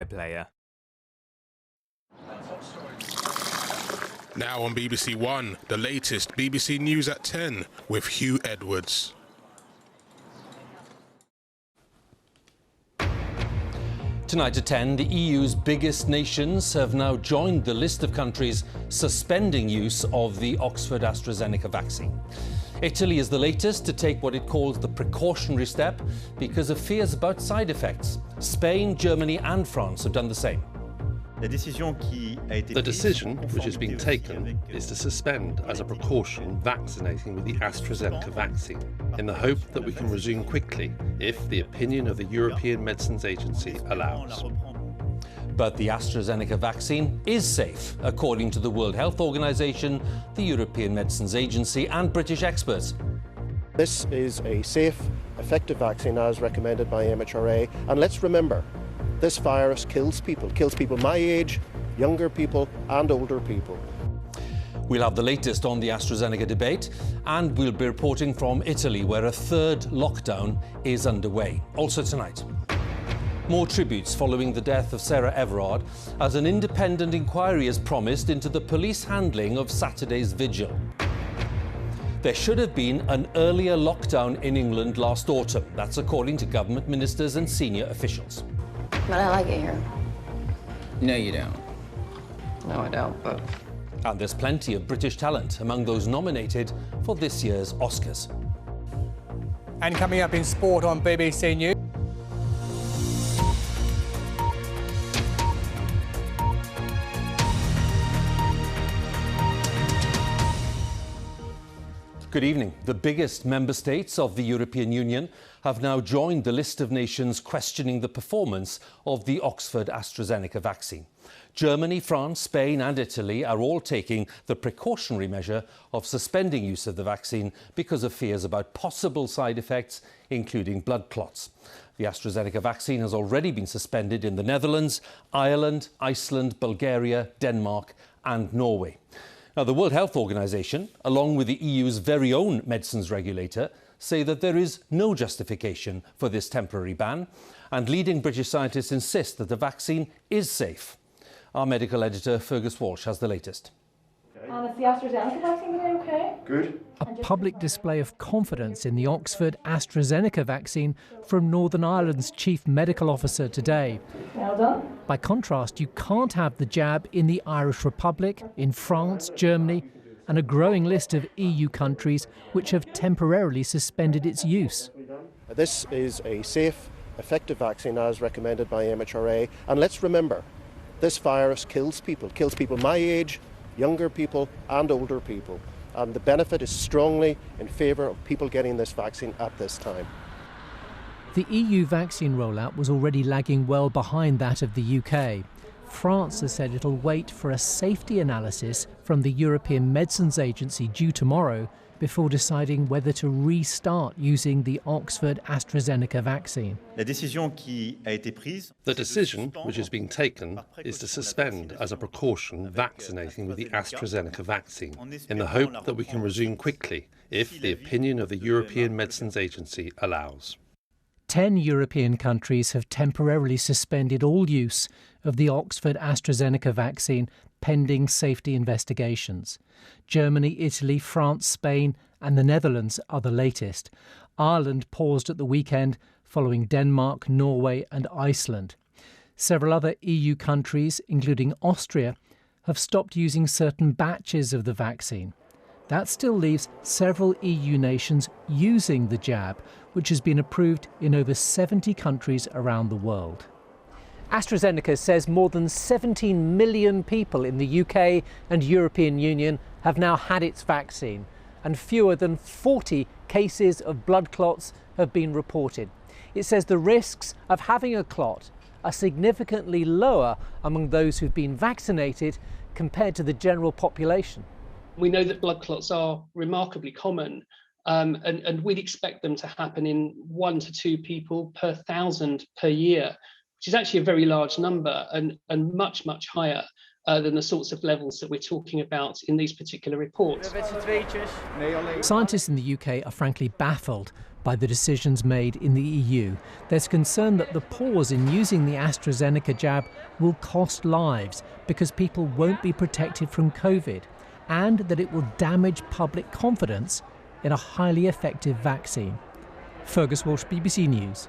player. Now on BBC One, the latest BBC News at 10 with Huw Edwards. Tonight at 10, the EU's biggest nations have now joined the list of countries suspending use of the Oxford AstraZeneca vaccine. Italy is the latest to take what it calls the precautionary step because of fears about side effects. Spain, Germany and France have done the same. The decision which has been taken is to suspend as a precaution vaccinating with the AstraZeneca vaccine in the hope that we can resume quickly if the opinion of the European Medicines Agency allows. But the AstraZeneca vaccine is safe, according to the World Health Organization, the European Medicines Agency and British experts. This is a safe, effective vaccine as recommended by MHRA, and let's remember, this virus kills people my age, younger people and older people. We'll have the latest on the AstraZeneca debate, and we'll be reporting from Italy, where a third lockdown is underway. Also tonight, more tributes following the death of Sarah Everard, as an independent inquiry is promised into the police handling of Saturday's vigil. There should have been an earlier lockdown in England last autumn. That's according to government ministers and senior officials. But I like it here. No, you don't. No, I don't, but... And there's plenty of British talent among those nominated for this year's Oscars. And coming up in sport on BBC News. Good evening. The biggest member states of the European Union have now joined the list of nations questioning the performance of the Oxford AstraZeneca vaccine. Germany, France, Spain and Italy are all taking the precautionary measure of suspending use of the vaccine because of fears about possible side effects, including blood clots. The AstraZeneca vaccine has already been suspended in the Netherlands, Ireland, Iceland, Bulgaria, Denmark and Norway. Now, the World Health Organization, along with the EU's very own medicines regulator, say that there is no justification for this temporary ban, and leading British scientists insist that the vaccine is safe. Our medical editor, Fergus Walsh, has the latest. And is the AstraZeneca vaccine going to be okay? Good. A public display of confidence in the Oxford AstraZeneca vaccine from Northern Ireland's chief medical officer today. Well done. By contrast, you can't have the jab in the Irish Republic, in France, Germany, and a growing list of EU countries which have temporarily suspended its use. This is a safe, effective vaccine as recommended by MHRA, and let's remember, this virus kills people my age, younger people and older people, and the benefit is strongly in favour of people getting this vaccine at this time. The EU vaccine rollout was already lagging well behind that of the UK. France has said it'll wait for a safety analysis from the European Medicines Agency due tomorrow before deciding whether to restart using the Oxford AstraZeneca vaccine. The decision which has been taken is to suspend as a precaution vaccinating with the AstraZeneca vaccine in the hope that we can resume quickly if the opinion of the European Medicines Agency allows. 10 European countries have temporarily suspended all use of the Oxford AstraZeneca vaccine pending safety investigations. Germany, Italy, France, Spain and the Netherlands are the latest. Ireland paused at the weekend following Denmark, Norway and Iceland. Several other EU countries, including Austria, have stopped using certain batches of the vaccine. That still leaves several EU nations using the jab, which has been approved in over 70 countries around the world. AstraZeneca says more than 17 million people in the UK and European Union have now had its vaccine, and fewer than 40 cases of blood clots have been reported. It says the risks of having a clot are significantly lower among those who've been vaccinated compared to the general population. We know that blood clots are remarkably common, and we'd expect them to happen in 1 to 2 people per 1,000 per year, which is actually a very large number and much, much higher than the sorts of levels that we're talking about in these particular reports. Scientists in the UK are frankly baffled by the decisions made in the EU. There's concern that the pause in using the AstraZeneca jab will cost lives because people won't be protected from COVID, and that it will damage public confidence in a highly effective vaccine. Fergus Walsh, BBC News.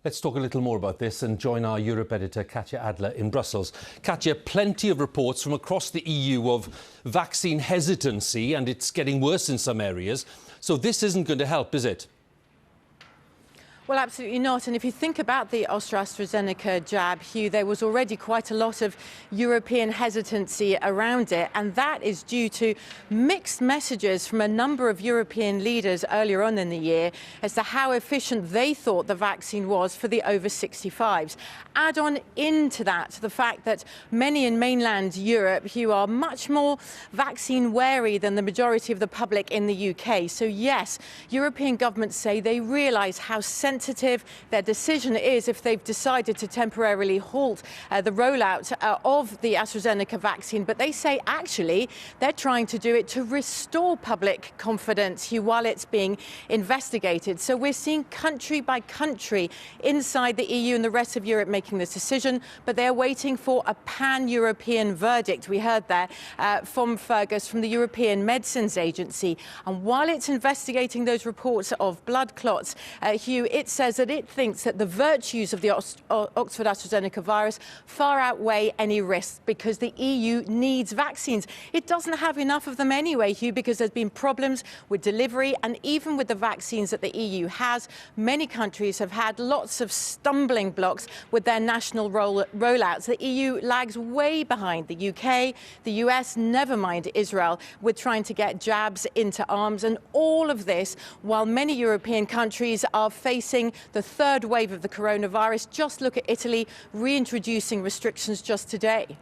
Let's talk a little more about this and join our Europe editor Katja Adler in Brussels. Katja, plenty of reports from across the EU of vaccine hesitancy, and it's getting worse in some areas. So this isn't going to help, is it? Well, absolutely not. And if you think about the AstraZeneca jab, Huw, there was already quite a lot of European hesitancy around it. And that is due to mixed messages from a number of European leaders earlier on in the year as to how efficient they thought the vaccine was for the over 65s. Add on into that the fact that many in mainland Europe, Huw, are much more vaccine wary than the majority of the public in the UK. So yes, European governments say they realise how sensitive their decision is if they've decided to temporarily halt the rollout of the AstraZeneca vaccine. But they say actually they're trying to do it to restore public confidence while it's being investigated. So we're seeing country by country inside the EU and the rest of Europe making this decision, but they're waiting for a pan-European verdict. We heard there from Fergus, from the European Medicines Agency. And while it's investigating those reports of blood clots, Huw, it says that it thinks that the virtues of the Oxford AstraZeneca virus far outweigh any risks because the EU needs vaccines. It doesn't have enough of them anyway, Huw, because there's been problems with delivery, and even with the vaccines that the EU has, many countries have had lots of stumbling blocks with their national rollouts. The EU lags way behind the UK, the US, never mind Israel, with trying to get jabs into arms. And all of this while many European countries are facing the third wave of the coronavirus. Just look at Italy reintroducing restrictions just today.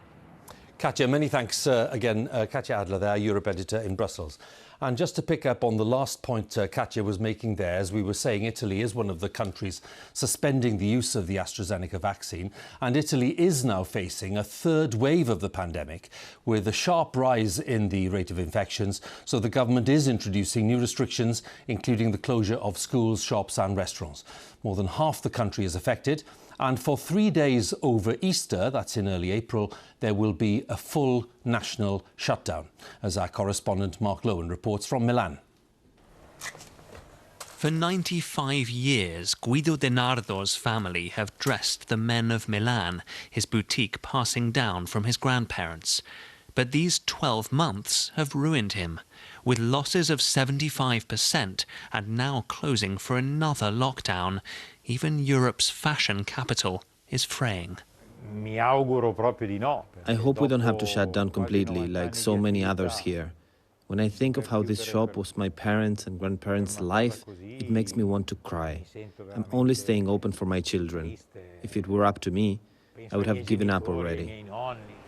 Katja, many thanks again. Katja Adler there, Europe editor in Brussels. And just to pick up on the last point Katja was making there, as we were saying, Italy is one of the countries suspending the use of the AstraZeneca vaccine. And Italy is now facing a third wave of the pandemic with a sharp rise in the rate of infections. So the government is introducing new restrictions, including the closure of schools, shops and restaurants. More than half the country is affected. And for 3 days over Easter, that's in early April, there will be a full national shutdown, as our correspondent Mark Lowen reports from Milan. For 95 years, Guido DeNardo's family have dressed the men of Milan, his boutique passing down from his grandparents. But these 12 months have ruined him, with losses of 75% and now closing for another lockdown. Even Europe's fashion capital is fraying. I hope we don't have to shut down completely like so many others here. When I think of how this shop was my parents' and grandparents' life, it makes me want to cry. I'm only staying open for my children. If it were up to me, I would have given up already.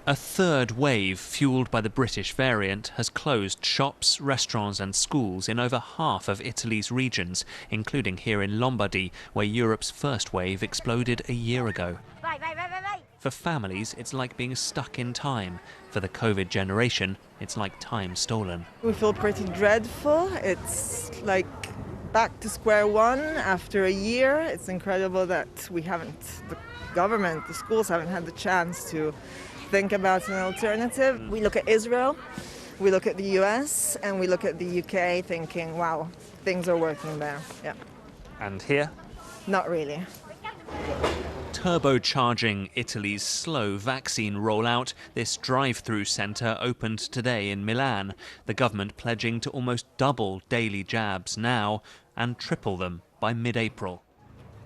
A third wave, fueled by the British variant, has closed shops, restaurants and schools in over half of Italy's regions, including here in Lombardy, where Europe's first wave exploded a year ago. For families, it's like being stuck in time. For the COVID generation, it's like time stolen. We feel pretty dreadful. It's like back to square one after a year. It's incredible that the government, the schools haven't had the chance to think about an alternative. We look at Israel, we look at the US, and we look at the UK thinking, wow, things are working there. Yeah. And here? Not really. Turbocharging Italy's slow vaccine rollout, this drive-through centre opened today in Milan, the government pledging to almost double daily jabs now and triple them by mid-April.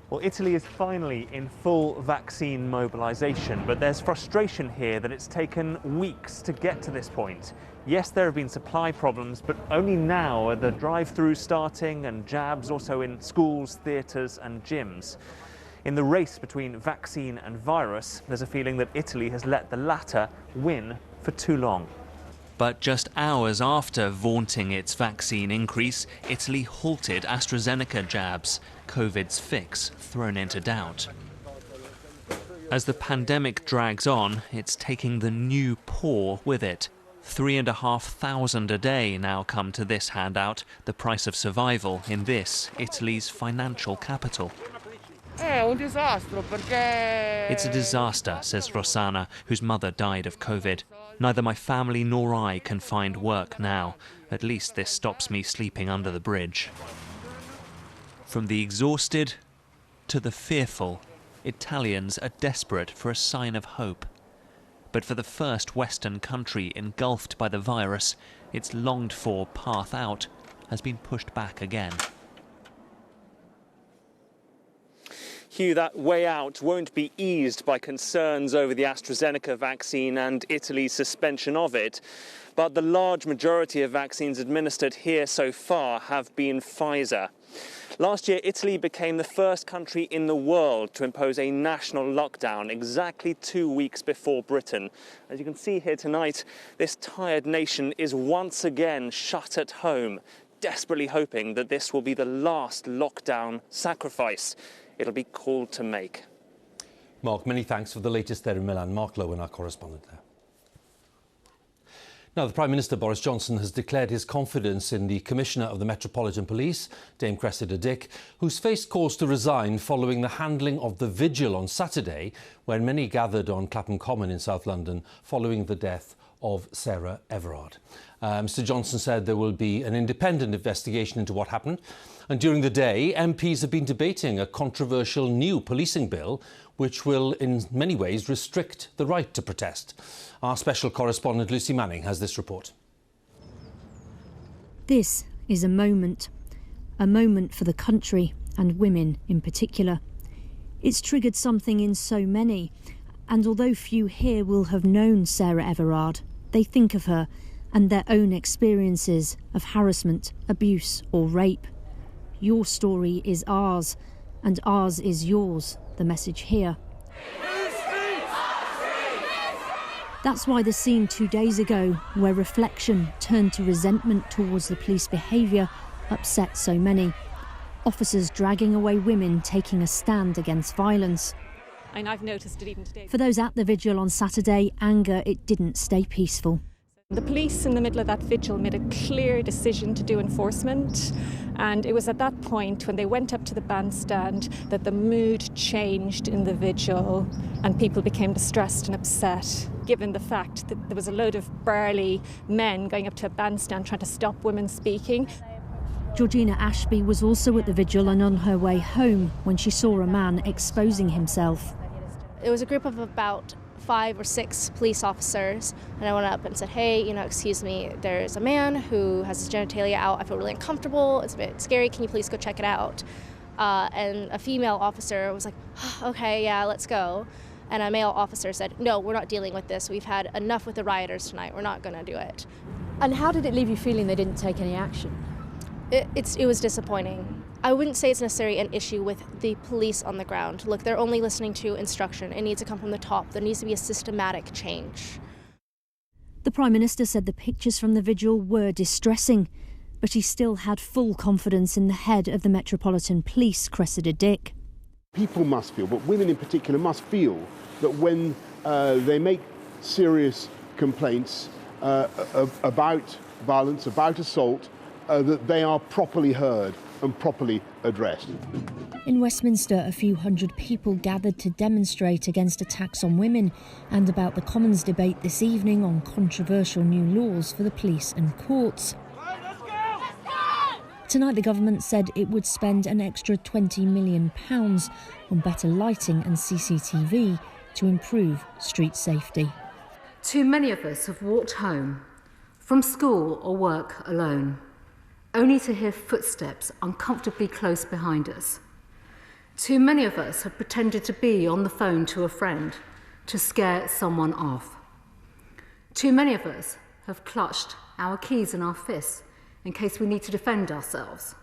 Well, Italy is finally in full vaccine mobilisation, but there's frustration here that it's taken weeks to get to this point. Yes, there have been supply problems, but only now are the drive-throughs starting and jabs also in schools, theatres and gyms. In the race between vaccine and virus, there's a feeling that Italy has let the latter win for too long. But just hours after vaunting its vaccine increase, Italy halted AstraZeneca jabs, COVID's fix thrown into doubt. As the pandemic drags on, it's taking the new poor with it. 3,500 a day now come to this handout, the price of survival in this, Italy's financial capital. It's a disaster, says Rosanna, whose mother died of COVID. Neither my family nor I can find work now. At least this stops me sleeping under the bridge. From the exhausted to the fearful, Italians are desperate for a sign of hope. But for the first Western country engulfed by the virus, its longed-for path out has been pushed back again. Huw, that way out won't be eased by concerns over the AstraZeneca vaccine and Italy's suspension of it. But the large majority of vaccines administered here so far have been Pfizer. Last year, Italy became the first country in the world to impose a national lockdown exactly 2 weeks before Britain. As you can see here tonight, this tired nation is once again shut at home, desperately hoping that this will be the last lockdown sacrifice it'll be called to make. Mark, many thanks for the latest there in Milan. Mark Lowen, our correspondent there. Now, the Prime Minister, Boris Johnson, has declared his confidence in the Commissioner of the Metropolitan Police, Dame Cressida Dick, who's faced calls to resign following the handling of the vigil on Saturday, when many gathered on Clapham Common in South London following the death of Sarah Everard. Mr Johnson said there will be an independent investigation into what happened. And during the day, MPs have been debating a controversial new policing bill, which will in many ways restrict the right to protest. Our special correspondent Lucy Manning has this report. This is a moment for the country and women in particular. It's triggered something in so many, and although few here will have known Sarah Everard, they think of her and their own experiences of harassment, abuse or rape. Your story is ours, and ours is yours, the message here. That's why the scene 2 days ago, where reflection turned to resentment towards the police behaviour, upset so many. Officers dragging away women taking a stand against violence. And I've noticed it even today. For those at the vigil on Saturday, anger, it didn't stay peaceful. The police in the middle of that vigil made a clear decision to do enforcement, and it was at that point when they went up to the bandstand that the mood changed in the vigil and people became distressed and upset, given the fact that there was a load of burly men going up to a bandstand trying to stop women speaking. Georgina Ashby was also at the vigil and on her way home when she saw a man exposing himself. It was a group of about 5 or 6 police officers, and I went up and said, hey, excuse me, there's a man who has his genitalia out. I feel really uncomfortable. It's a bit scary. Can you please go check it out? And a female officer was like, okay, yeah, let's go. And a male officer said, no, we're not dealing with this. We've had enough with the rioters tonight. We're not going to do it. And how did it leave you feeling they didn't take any action? It was disappointing. I wouldn't say it's necessarily an issue with the police on the ground. Look, they're only listening to instruction. It needs to come from the top. There needs to be a systematic change. The Prime Minister said the pictures from the vigil were distressing, but he still had full confidence in the head of the Metropolitan Police, Cressida Dick. People must feel, but women in particular must feel, that when they make serious complaints about violence, about assault, that they are properly heard and properly addressed. In Westminster, a few hundred people gathered to demonstrate against attacks on women and about the Commons debate this evening on controversial new laws for the police and courts. Tonight, the government said it would spend an extra £20 million on better lighting and CCTV to improve street safety. Too many of us have walked home from school or work alone, only to hear footsteps uncomfortably close behind us. Too many of us have pretended to be on the phone to a friend to scare someone off. Too many of us have clutched our keys in our fists in case we need to defend ourselves.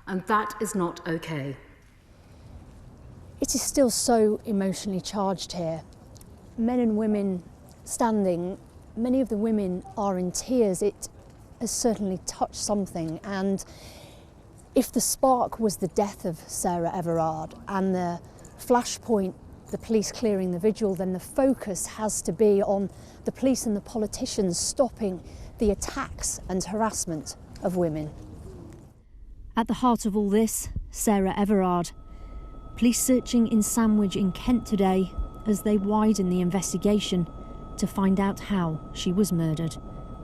And that is not okay. It is still so emotionally charged here. Men and women standing, many of the women are in tears. It has certainly touched something, and if the spark was the death of Sarah Everard and the flashpoint the police clearing the vigil, then the focus has to be on the police and the politicians stopping the attacks and harassment of women. At the heart of all this, Sarah Everard. Police searching in Sandwich in Kent today as they widen the investigation to find out how she was murdered.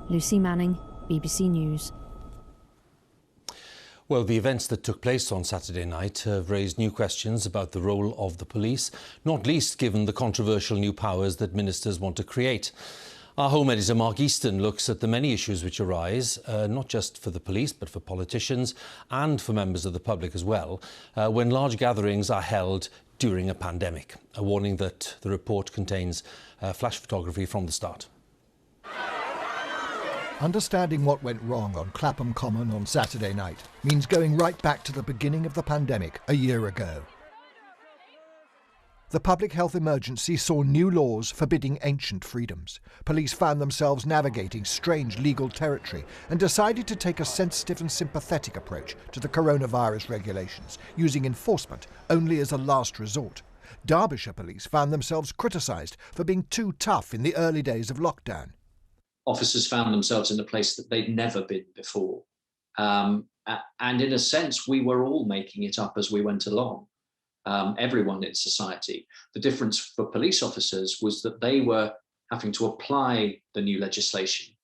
Lucy Manning, BBC News. Well, the events that took place on Saturday night have raised new questions about the role of the police, not least given the controversial new powers that ministers want to create. Our Home editor Mark Easton looks at the many issues which arise, not just for the police, but for politicians and for members of the public as well, when large gatherings are held during a pandemic. A warning that the report contains flash photography from the start. Understanding what went wrong on Clapham Common on Saturday night means going right back to the beginning of the pandemic a year ago. The public health emergency saw new laws forbidding ancient freedoms. Police found themselves navigating strange legal territory and decided to take a sensitive and sympathetic approach to the coronavirus regulations, using enforcement only as a last resort. Derbyshire police found themselves criticised for being too tough in the early days of lockdown. Officers found themselves in a place that they'd never been before. And in a sense, we were all making it up as we went along. Everyone in society. The difference for police officers was that they were having to apply the new legislation.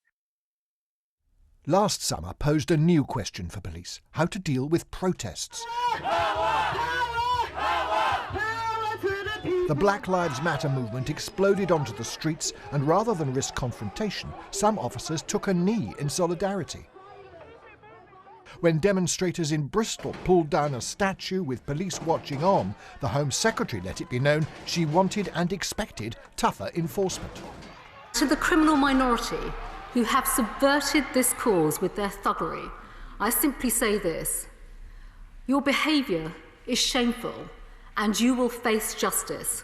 Last summer posed a new question for police: how to deal with protests. The Black Lives Matter movement exploded onto the streets, and rather than risk confrontation, some officers took a knee in solidarity. When demonstrators in Bristol pulled down a statue with police watching on, the Home Secretary let it be known she wanted and expected tougher enforcement. To the criminal minority who have subverted this cause with their thuggery, I simply say this: your behaviour is shameful and you will face justice.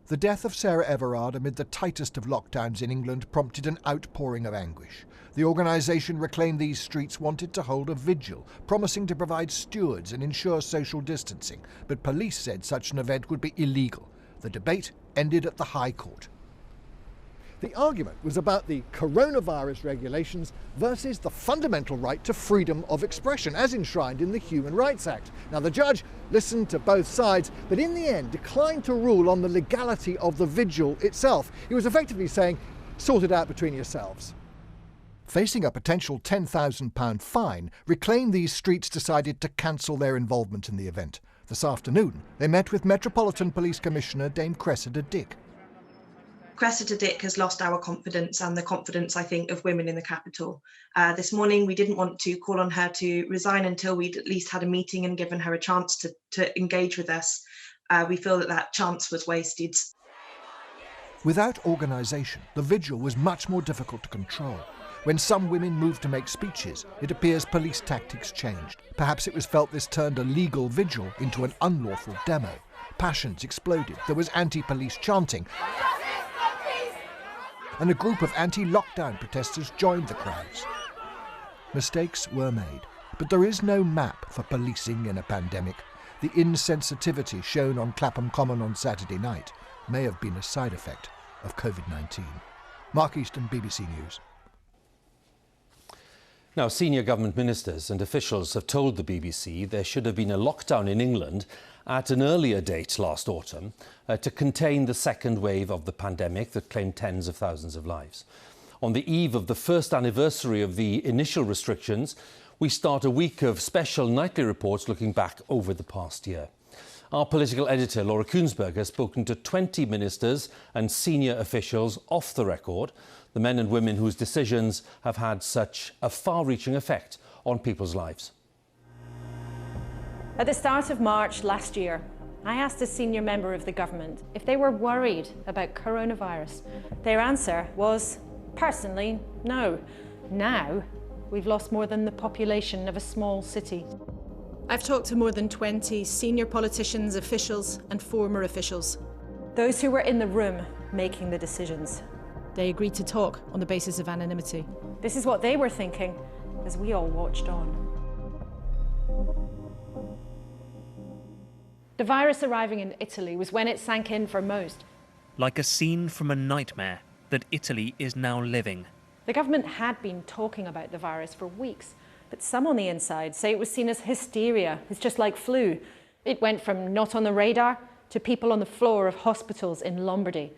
The death of Sarah Everard amid the tightest of lockdowns in England prompted an outpouring of anguish. The organisation reclaimed these streets wanted to hold a vigil, promising to provide stewards and ensure social distancing, but police said such an event would be illegal. The debate ended at the High Court. The argument was about the coronavirus regulations versus the fundamental right to freedom of expression, as enshrined in the Human Rights Act. Now, the judge listened to both sides, but in the end declined to rule on the legality of the vigil itself. He was effectively saying, sort it out between yourselves. Facing a potential £10,000 fine, Reclaim These Streets decided to cancel their involvement in the event. This afternoon, they met with Metropolitan Police Commissioner Dame Cressida Dick. Cressida Dick has lost our confidence and the confidence, I think, of women in the capital. This morning, we didn't want to call on her to resign until we'd at least had a meeting and given her a chance to engage with us. We feel that that chance was wasted. Without organisation, the vigil was much more difficult to control. When some women moved to make speeches, it appears police tactics changed. Perhaps it was felt this turned a legal vigil into an unlawful demo. Passions exploded. There was anti-police chanting, and a group of anti-lockdown protesters joined the crowds. Mistakes were made, but there is no map for policing in a pandemic. The insensitivity shown on Clapham Common on Saturday night may have been a side effect of COVID-19. Mark Easton, BBC News. Now, senior government ministers and officials have told the BBC there should have been a lockdown in England at an earlier date last autumn to contain the second wave of the pandemic that claimed tens of thousands of lives. On the eve of the first anniversary of the initial restrictions, we start a week of special nightly reports looking back over the past year. Our political editor, Laura Kuensberg, has spoken to 20 ministers and senior officials off the record, the men and women whose decisions have had such a far-reaching effect on people's lives. At the start of March last year, I asked a senior member of the government if they were worried about coronavirus. Their answer was, personally, no. Now, we've lost more than the population of a small city. I've talked to more than 20 senior politicians, officials and former officials. Those who were in the room making the decisions. They agreed to talk on the basis of anonymity. This is what they were thinking as we all watched on. The virus arriving in Italy was when it sank in for most. Like a scene from a nightmare that Italy is now living. The government had been talking about the virus for weeks, but some on the inside say it was seen as hysteria. It's just like flu. It went from not on the radar to people on the floor of hospitals in Lombardy.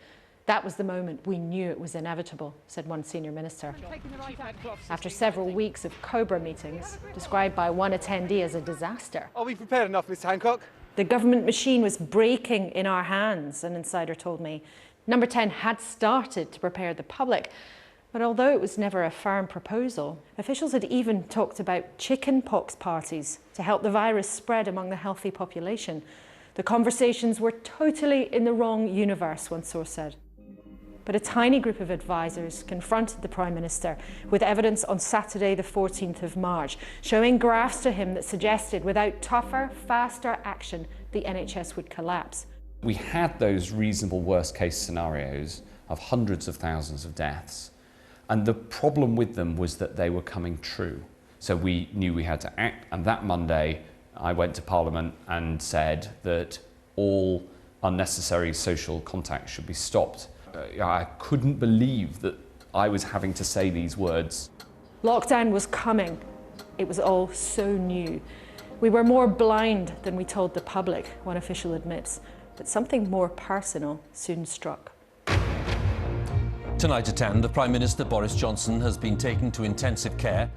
That was the moment we knew it was inevitable, said one senior minister. After several weeks of COBRA meetings, described by one attendee as a disaster. Are we prepared enough, Mr. Hancock? The government machine was breaking in our hands, an insider told me. Number 10 had started to prepare the public, but although it was never a firm proposal, officials had even talked about chickenpox parties to help the virus spread among the healthy population. The conversations were totally in the wrong universe, one source said. But a tiny group of advisors confronted the Prime Minister with evidence on Saturday the 14th of March, showing graphs to him that suggested without tougher, faster action, the NHS would collapse. We had those reasonable worst-case scenarios of hundreds of thousands of deaths, and the problem with them was that they were coming true. So we knew we had to act, and that Monday I went to Parliament and said that all unnecessary social contact should be stopped. I couldn't believe that I was having to say these words. Lockdown was coming. It was all so new. We were more blind than we told the public, one official admits, but something more personal soon struck. Tonight at 10, the Prime Minister Boris Johnson has been taken to intensive care.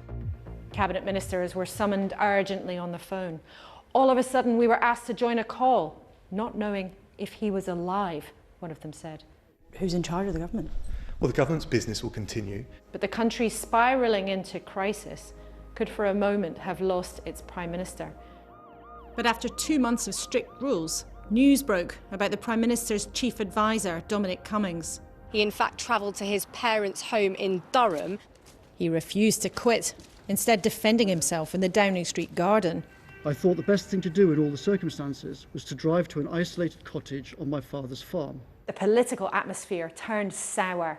Cabinet ministers were summoned urgently on the phone. All of a sudden, we were asked to join a call, not knowing if he was alive, one of them said. Who's in charge of the government? Well, the government's business will continue. But the country spiralling into crisis could for a moment have lost its Prime Minister. But after 2 months of strict rules, news broke about the Prime Minister's chief advisor, Dominic Cummings. He in fact travelled to his parents' home in Durham. He refused to quit, instead defending himself in the Downing Street garden. I thought the best thing to do in all the circumstances was to drive to an isolated cottage on my father's farm. The political atmosphere turned sour.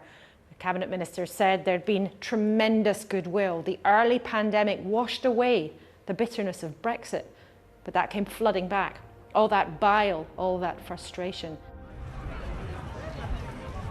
The cabinet minister said there'd been tremendous goodwill. The early pandemic washed away the bitterness of Brexit, but that came flooding back. All that bile, all that frustration.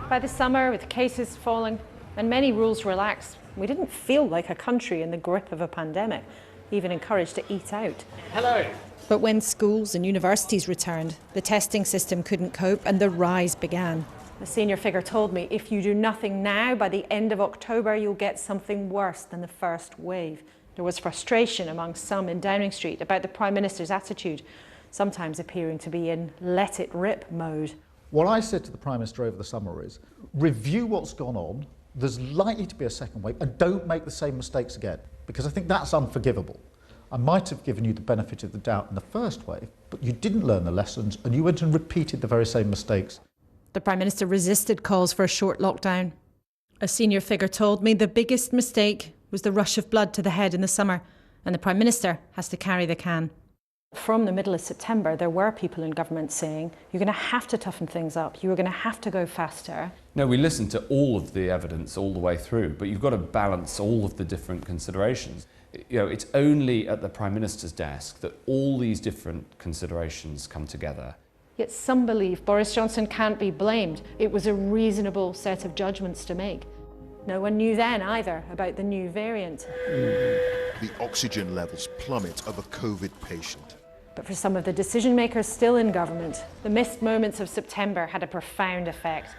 By the summer, with cases falling and many rules relaxed, we didn't feel like a country in the grip of a pandemic, even encouraged to eat out. Hello. But when schools and universities returned, the testing system couldn't cope and the rise began. A senior figure told me, if you do nothing now, by the end of October, you'll get something worse than the first wave. There was frustration among some in Downing Street about the Prime Minister's attitude, sometimes appearing to be in let-it-rip mode. What I said to the Prime Minister over the summer is, review what's gone on, there's likely to be a second wave, and don't make the same mistakes again, because I think that's unforgivable. I might have given you the benefit of the doubt in the first wave, but you didn't learn the lessons and you went and repeated the very same mistakes. The Prime Minister resisted calls for a short lockdown. A senior figure told me the biggest mistake was the rush of blood to the head in the summer, and the Prime Minister has to carry the can. From the middle of September, there were people in government saying, you're going to have to toughen things up, you're going to have to go faster. No, we listened to all of the evidence all the way through, but you've got to balance all of the different considerations. You know, it's only at the Prime Minister's desk that all these different considerations come together. Yet some believe Boris Johnson can't be blamed. It was a reasonable set of judgments to make. No one knew then either about the new variant. The oxygen levels plummet of a COVID patient. But for some of the decision makers still in government, the missed moments of September had a profound effect,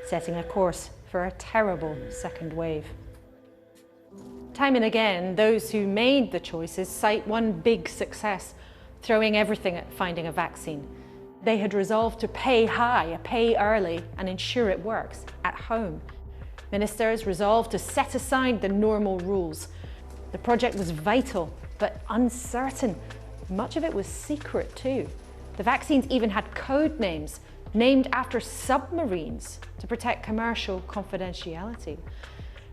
setting a course for a terrible second wave. Time and again, those who made the choices cite one big success, throwing everything at finding a vaccine. They had resolved to pay high, pay early, and ensure it works at home. Ministers resolved to set aside the normal rules. The project was vital, but uncertain. Much of it was secret too. The vaccines even had code names, named after submarines to protect commercial confidentiality.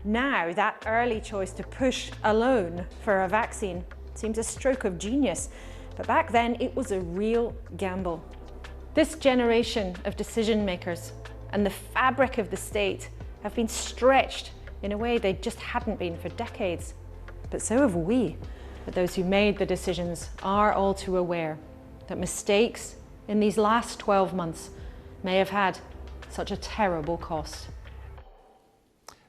Now, that early choice to push alone for a vaccine seems a stroke of genius, but back then it was a real gamble. This generation of decision makers and the fabric of the state have been stretched in a way they just hadn't been for decades. But so have we. But those who made the decisions are all too aware that mistakes in these last 12 months may have had such a terrible cost.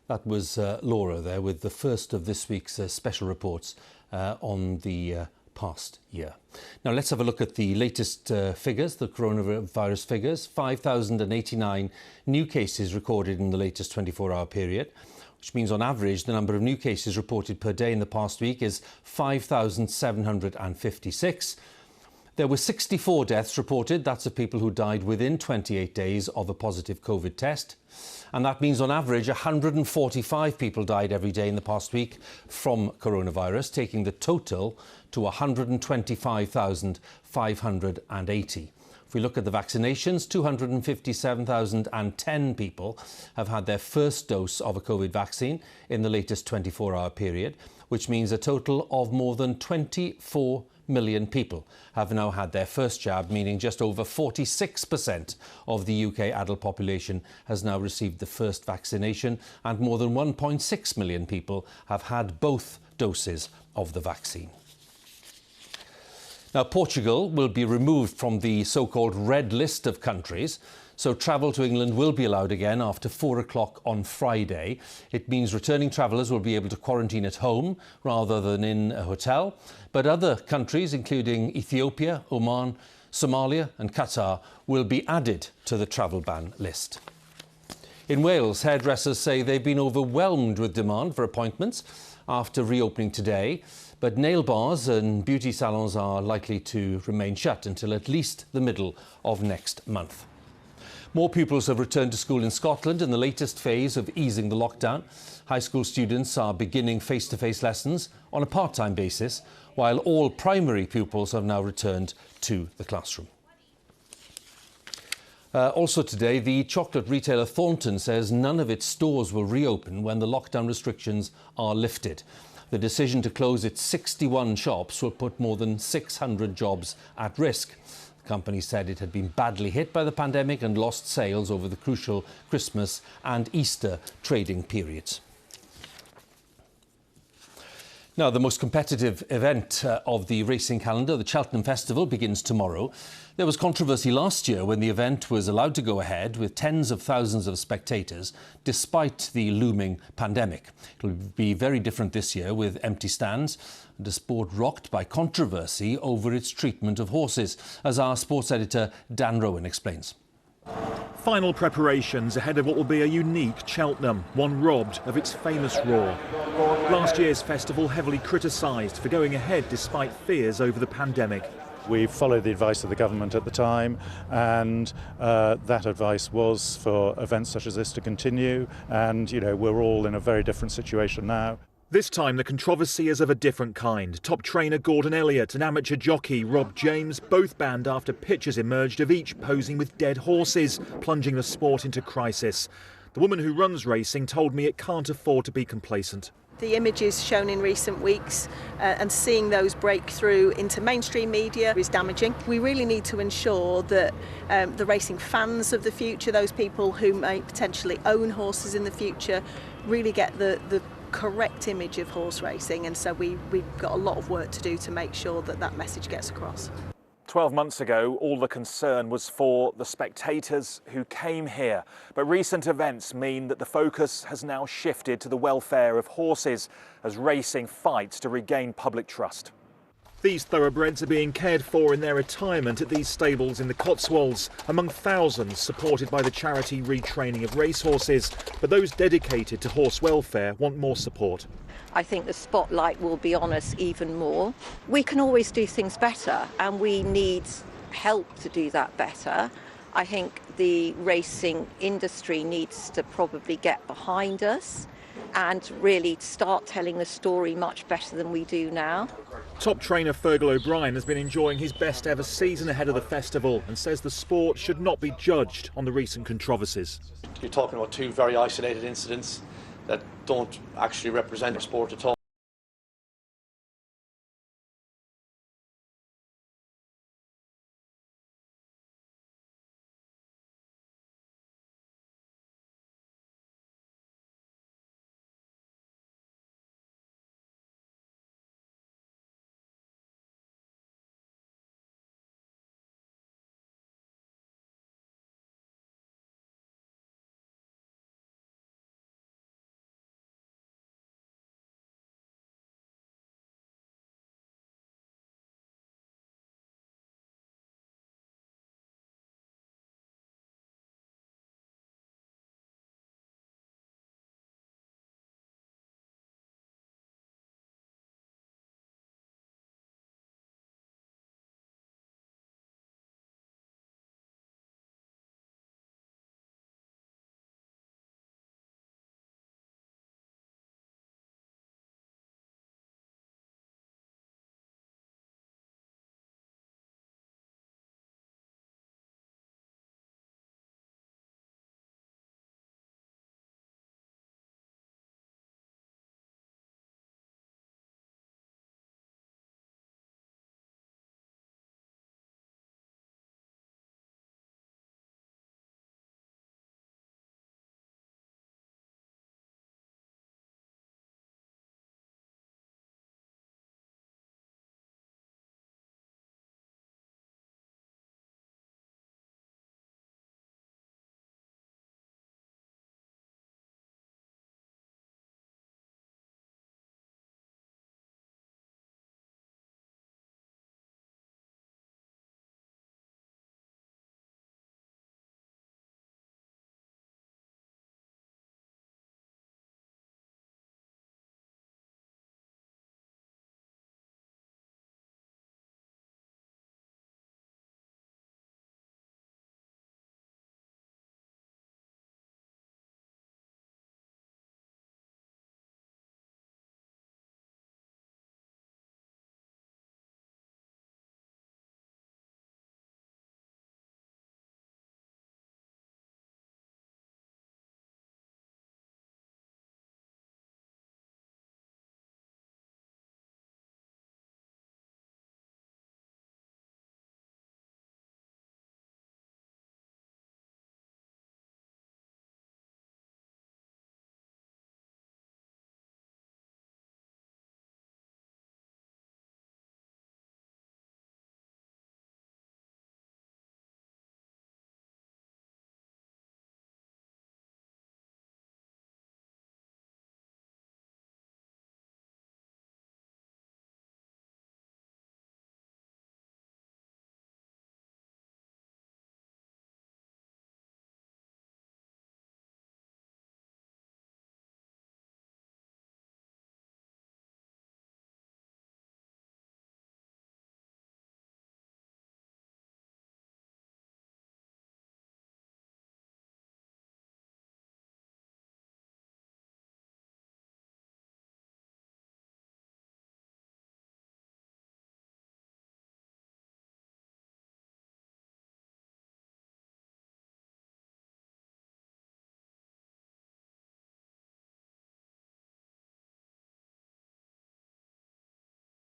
That was Laura there with the first of this week's special reports on the past year. Now let's have a look at the latest figures, the coronavirus figures. 5,089 new cases recorded in the latest 24-hour period, which means on average the number of new cases reported per day in the past week is 5,756. There were 64 deaths reported. That's of people who died within 28 days of a positive COVID test. And that means on average 145 people died every day in the past week from coronavirus, taking the total to 125,580. If we look at the vaccinations, 257,010 people have had their first dose of a COVID vaccine in the latest 24-hour period, which means a total of more than 24 million people have now had their first jab, meaning just over 46% of the UK adult population has now received the first vaccination, and more than 1.6 million people have had both doses of the vaccine. Now, Portugal will be removed from the so-called red list of countries, so travel to England will be allowed again after 4 o'clock on Friday. It means returning travellers will be able to quarantine at home rather than in a hotel. But other countries, including Ethiopia, Oman, Somalia and Qatar, will be added to the travel ban list. In Wales, hairdressers say they've been overwhelmed with demand for appointments after reopening today. But nail bars and beauty salons are likely to remain shut until at least the middle of next month. More pupils have returned to school in Scotland in the latest phase of easing the lockdown. High school students are beginning face-to-face lessons on a part-time basis, while all primary pupils have now returned to the classroom. Also today, the chocolate retailer Thornton says none of its stores will reopen when the lockdown restrictions are lifted. The decision to close its 61 shops will put more than 600 jobs at risk. The company said it had been badly hit by the pandemic and lost sales over the crucial Christmas and Easter trading periods. Now, the most competitive event of the racing calendar, the Cheltenham Festival, begins tomorrow. There was controversy last year when the event was allowed to go ahead with tens of thousands of spectators, despite the looming pandemic. It will be very different this year with empty stands and a sport rocked by controversy over its treatment of horses, as our sports editor Dan Rowan explains. Final preparations ahead of what will be a unique Cheltenham, one robbed of its famous roar. Last year's festival heavily criticised for going ahead despite fears over the pandemic. We followed the advice of the government at the time, and that advice was for events such as this to continue, and we're all in a very different situation now. This time the controversy is of a different kind. Top trainer Gordon Elliott and amateur jockey Rob James both banned after pictures emerged of each posing with dead horses, plunging the sport into crisis. The woman who runs racing told me it can't afford to be complacent. The images shown in recent weeks and seeing those break through into mainstream media is damaging. We really need to ensure that the racing fans of the future, those people who may potentially own horses in the future, really get the correct image of horse racing, and so we've got a lot of work to do to make sure that that message gets across. 12 months ago, all the concern was for the spectators who came here. But recent events mean that the focus has now shifted to the welfare of horses as racing fights to regain public trust. These thoroughbreds are being cared for in their retirement at these stables in the Cotswolds, among thousands supported by the charity Retraining of Racehorses. But those dedicated to horse welfare want more support. I think the spotlight will be on us even more. We can always do things better, and we need help to do that better. I think the racing industry needs to probably get behind us and really start telling the story much better than we do now. Top trainer Fergal O'Brien has been enjoying his best ever season ahead of the festival and says the sport should not be judged on the recent controversies. You're talking about two very isolated incidents that don't actually represent our sport at all.